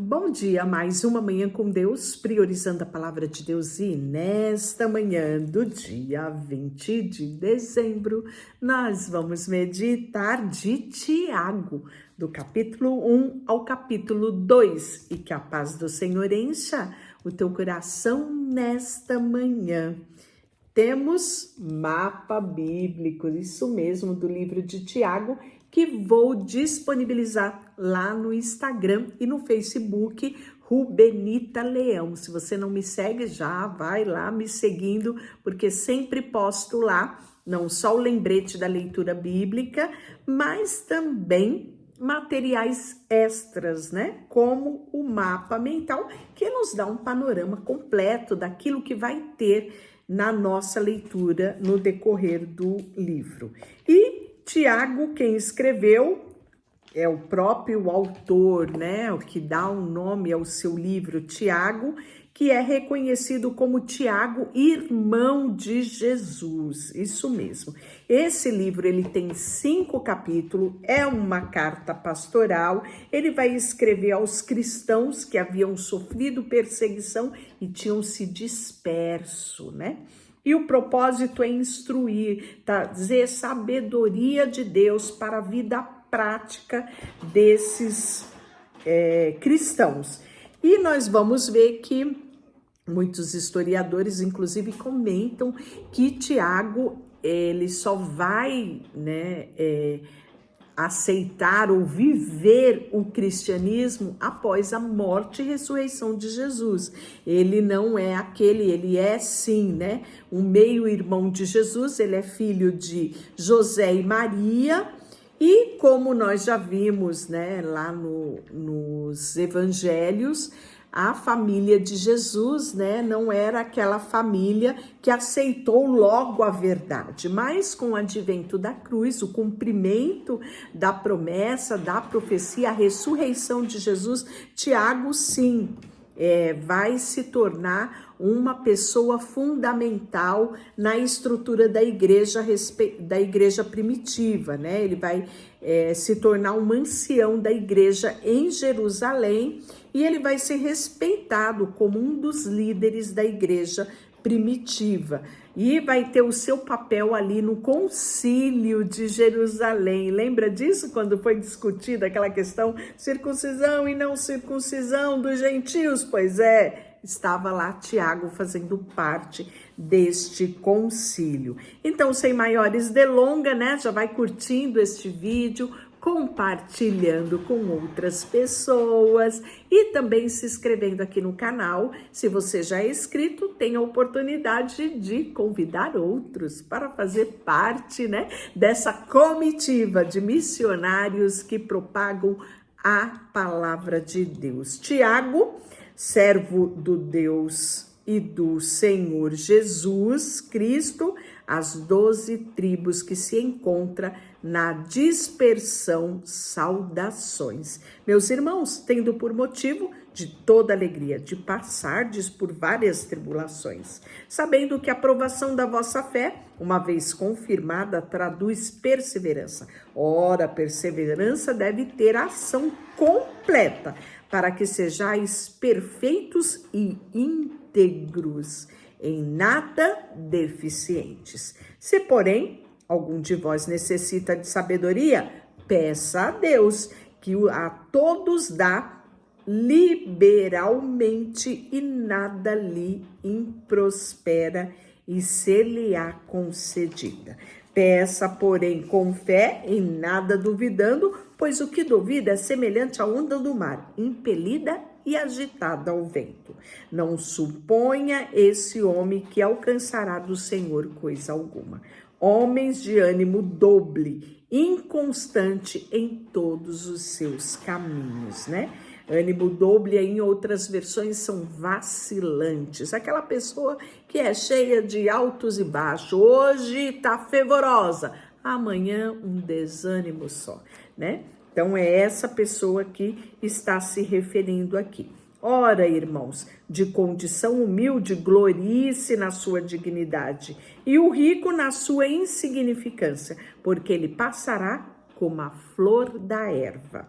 Bom dia, mais uma manhã com Deus, priorizando a palavra de Deus. E nesta manhã do dia 20 de dezembro, nós vamos meditar de Tiago, do capítulo 1 ao capítulo 2. E que a paz do Senhor encha o teu coração nesta manhã. Temos mapa bíblico, isso mesmo, do livro de Tiago, que vou disponibilizar lá no Instagram e no Facebook, Rubenita Leão. Se você não me segue, já vai lá me seguindo, porque sempre posto lá, não só o lembrete da leitura bíblica, mas também materiais extras, né? Como o mapa mental, que nos dá um panorama completo daquilo que vai ter na nossa leitura no decorrer do livro. E Tiago, quem escreveu, é o próprio autor, né? O que dá um nome ao seu livro, Tiago, que é reconhecido como Tiago, irmão de Jesus. Isso mesmo. Esse livro, ele tem 5 capítulos, é uma carta pastoral. Ele vai escrever aos cristãos que haviam sofrido perseguição e tinham se disperso, né? E o propósito é instruir, trazer sabedoria de Deus para a vida prática desses cristãos. E nós vamos ver que muitos historiadores, inclusive, comentam que Tiago, ele só vai, aceitar ou viver o cristianismo após a morte e ressurreição de Jesus. Ele não é ele é sim, né, um meio-irmão de Jesus, ele é filho de José e Maria, e como nós já vimos, né, lá nos evangelhos, a família de Jesus, né, não era aquela família que aceitou logo a verdade, mas com o advento da cruz, o cumprimento da promessa, da profecia, a ressurreição de Jesus, Tiago, sim, vai se tornar uma pessoa fundamental na estrutura da igreja primitiva, né? Ele vai se tornar um ancião da igreja em Jerusalém e ele vai ser respeitado como um dos líderes da igreja primitiva e vai ter o seu papel ali no concílio de Jerusalém. Lembra disso quando foi discutida aquela questão circuncisão e não circuncisão dos gentios? Pois é, estava lá Tiago fazendo parte deste concílio. Então, sem maiores delongas, né? Já vai curtindo este vídeo, compartilhando com outras pessoas e também se inscrevendo aqui no canal. Se você já é inscrito, tem a oportunidade de convidar outros para fazer parte, né, dessa comitiva de missionários que propagam a palavra de Deus. Tiago, servo do Deus e do Senhor Jesus Cristo, as 12 tribos que se encontram na dispersão, saudações. Meus irmãos, tendo por motivo de toda alegria de passardes por várias tribulações, sabendo que a aprovação da vossa fé, uma vez confirmada, traduz perseverança. Ora, perseverança deve ter ação completa, para que sejais perfeitos e íntegros, em nada deficientes. Se, porém, algum de vós necessita de sabedoria, peça a Deus, que a todos dá liberalmente e nada lhe improspera e ser-lhe-á concedida. Peça, porém, com fé, em nada duvidando, pois o que duvida é semelhante à onda do mar, impelida e agitada ao vento. Não suponha esse homem que alcançará do Senhor coisa alguma. Homens de ânimo doble, inconstante em todos os seus caminhos, né? Ânimo doble, em outras versões, são vacilantes. Aquela pessoa que é cheia de altos e baixos. Hoje tá fervorosa, amanhã um desânimo só, né? Então é essa pessoa que está se referindo aqui. Ora, irmãos, de condição humilde, glorie-se na sua dignidade, e o rico na sua insignificância, porque ele passará como a flor da erva.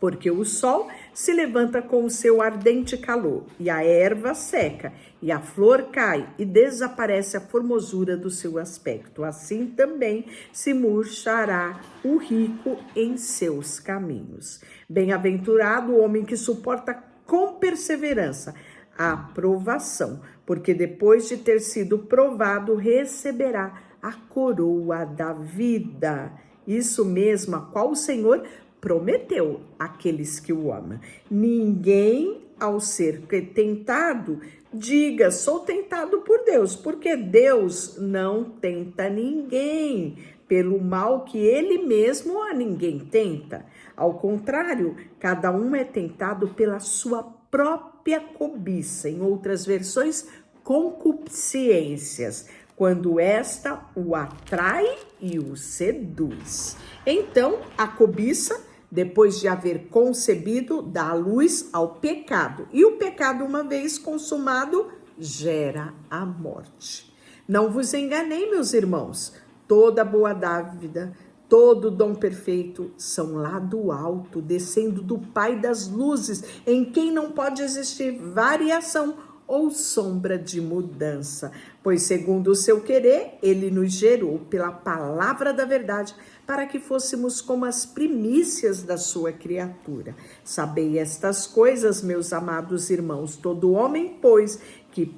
Porque o sol se levanta com o seu ardente calor, e a erva seca, e a flor cai, e desaparece a formosura do seu aspecto. Assim também se murchará o rico em seus caminhos. Bem-aventurado o homem que suporta com perseverança a provação, porque depois de ter sido provado, receberá a coroa da vida. Isso mesmo, a qual o Senhor prometeu àqueles que o amam. Ninguém, ao ser tentado, diga, sou tentado por Deus, porque Deus não tenta ninguém pelo mal que ele mesmo a ninguém tenta. Ao contrário, cada um é tentado pela sua própria cobiça, em outras versões, concupiscências, quando esta o atrai e o seduz. Então, a cobiça, depois de haver concebido, dá luz ao pecado. E o pecado, uma vez consumado, gera a morte. Não vos enganei, meus irmãos. Toda boa dádiva, todo dom perfeito são lá do alto, descendo do Pai das luzes, em quem não pode existir variação ou sombra de mudança. Pois, segundo o seu querer, ele nos gerou pela palavra da verdade, para que fôssemos como as primícias da sua criatura. Sabei estas coisas, meus amados irmãos, todo homem, pois, que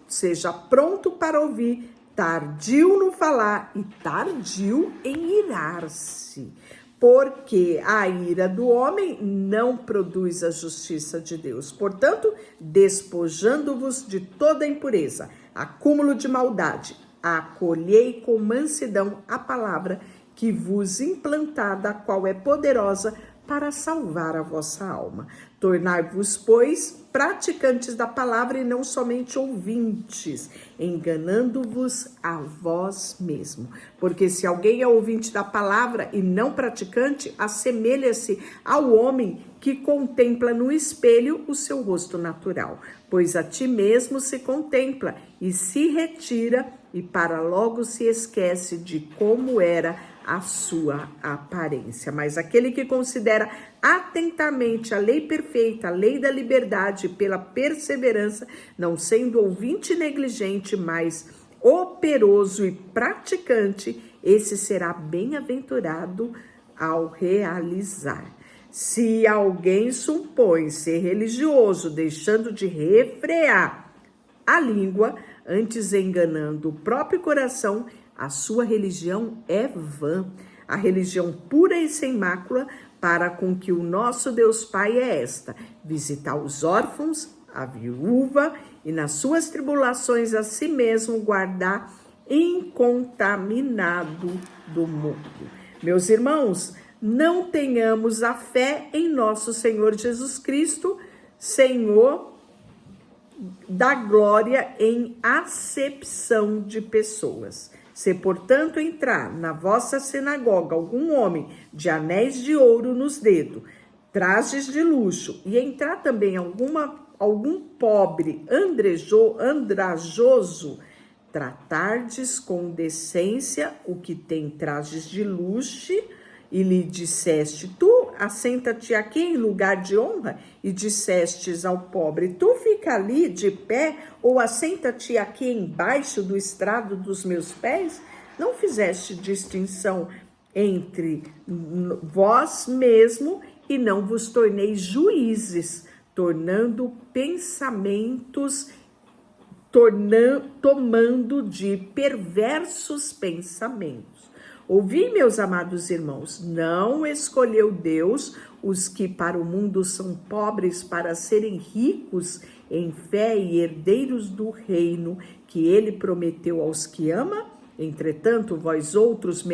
seja pronto para ouvir, tardio no falar e tardio em irar-se. Porque a ira do homem não produz a justiça de Deus. Portanto, despojando-vos de toda impureza, acúmulo de maldade, acolhei com mansidão a palavra que vos implantada, a qual é poderosa para salvar a vossa alma. Tornai-vos, pois, praticantes da palavra e não somente ouvintes, enganando-vos a vós mesmo. Porque se alguém é ouvinte da palavra e não praticante, assemelha-se ao homem que contempla no espelho o seu rosto natural. Pois a ti mesmo se contempla e se retira e para logo se esquece de como era a sua aparência. Mas aquele que considera atentamente a lei perfeita, a lei da liberdade, pela perseverança, não sendo ouvinte negligente, mas operoso e praticante, esse será bem-aventurado ao realizar. Se alguém supõe ser religioso, deixando de refrear a língua, antes enganando o próprio coração, a sua religião é vã. A religião pura e sem mácula para com que o nosso Deus Pai é esta: visitar os órfãos, a viúva e nas suas tribulações a si mesmo guardar incontaminado do mundo. Meus irmãos, não tenhamos a fé em nosso Senhor Jesus Cristo, Senhor da glória, em acepção de pessoas. Se, portanto, entrar na vossa sinagoga algum homem de anéis de ouro nos dedos, trajes de luxo, e entrar também algum pobre andrajoso, tratardes com decência o que tem trajes de luxo, e lhe disseste, tu assenta-te aqui em lugar de honra, e dissestes ao pobre, tu fica ali de pé, ou assenta-te aqui embaixo do estrado dos meus pés? Não fizeste distinção entre vós mesmo, e não vos torneis juízes, tomando de perversos pensamentos. Ouvi, meus amados irmãos, não escolheu Deus os que para o mundo são pobres para serem ricos em fé e herdeiros do reino que ele prometeu aos que ama? Entretanto, vós outros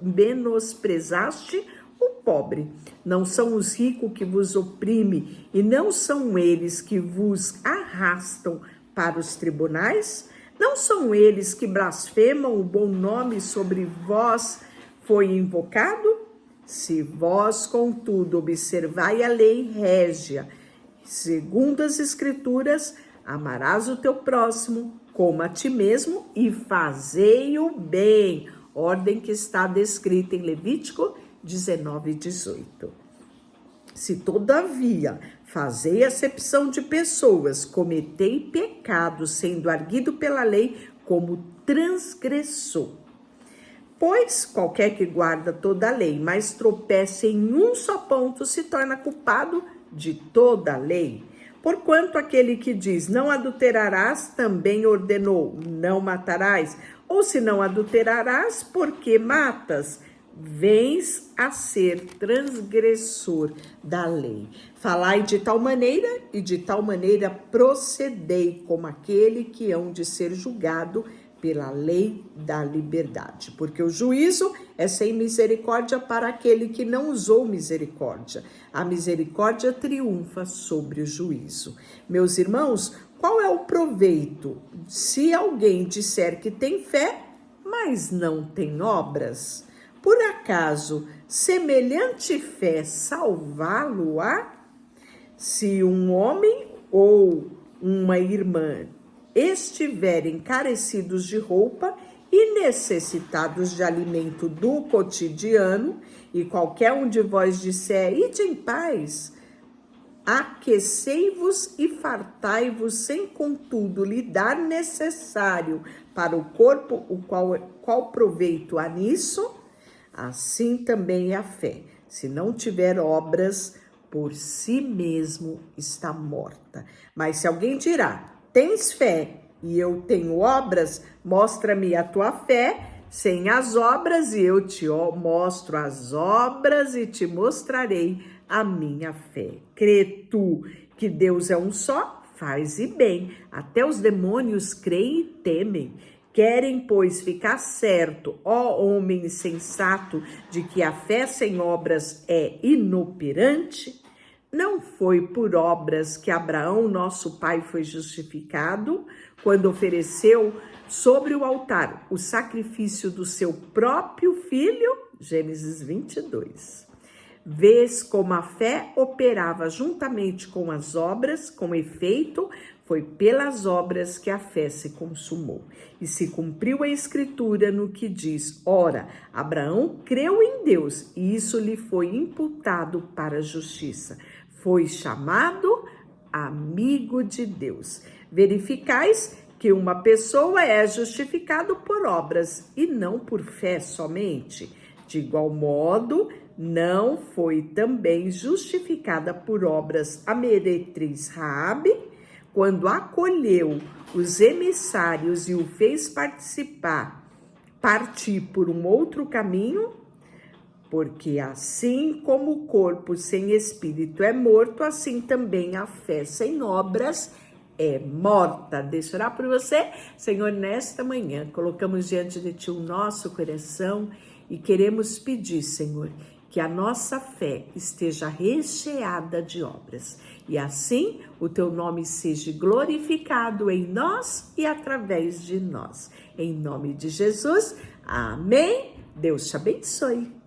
menosprezaste o pobre. Não são os ricos que vos oprime e não são eles que vos arrastam para os tribunais? Não são eles que blasfemam o bom nome sobre vós foi invocado? Se vós, contudo, observai a lei régia, segundo as Escrituras, amarás o teu próximo como a ti mesmo e fazei o bem. Ordem que está descrita em Levítico 19:18. Se todavia fazei acepção de pessoas, cometei pecado, sendo arguido pela lei como transgressor. Pois qualquer que guarda toda a lei, mas tropeça em um só ponto, se torna culpado de toda a lei. Porquanto aquele que diz, não adulterarás, também ordenou, não matarás. Ou se não adulterarás, por que matas? Vens a ser transgressor da lei. Falai de tal maneira e de tal maneira procedei, como aquele que hão de ser julgado pela lei da liberdade. Porque o juízo é sem misericórdia para aquele que não usou misericórdia. A misericórdia triunfa sobre o juízo. Meus irmãos, qual é o proveito se alguém disser que tem fé, mas não tem obras? Por acaso, semelhante fé salvá-lo-á? Se um homem ou uma irmã estiverem carecidos de roupa e necessitados de alimento do cotidiano, e qualquer um de vós disser, ide em paz, aquecei-vos e fartai-vos, sem contudo lhe dar necessário para o corpo, qual proveito há nisso? Assim também é a fé. Se não tiver obras, por si mesmo está morta. Mas se alguém dirá, tens fé e eu tenho obras, mostra-me a tua fé sem as obras e eu te mostro as obras e te mostrarei a minha fé. Crê tu que Deus é um só? Faze bem. Até os demônios creem e temem. Querem, pois, ficar certo, ó homem insensato, de que a fé sem obras é inoperante? Não foi por obras que Abraão, nosso pai, foi justificado, quando ofereceu sobre o altar o sacrifício do seu próprio filho? Gênesis 22. Vês como a fé operava juntamente com as obras, com efeito, foi pelas obras que a fé se consumou. E se cumpriu a escritura no que diz, ora, Abraão creu em Deus e isso lhe foi imputado para a justiça. Foi chamado amigo de Deus. Verificais que uma pessoa é justificada por obras e não por fé somente. De igual modo, não foi também justificada por obras a meretriz Raabe, quando acolheu os emissários e o fez partir por um outro caminho? Porque assim como o corpo sem espírito é morto, assim também a fé sem obras é morta. Deixa eu orar por você. Senhor, nesta manhã, colocamos diante de Ti o nosso coração e queremos pedir, Senhor, que a nossa fé esteja recheada de obras. E assim, o Teu nome seja glorificado em nós e através de nós. Em nome de Jesus, amém. Deus te abençoe.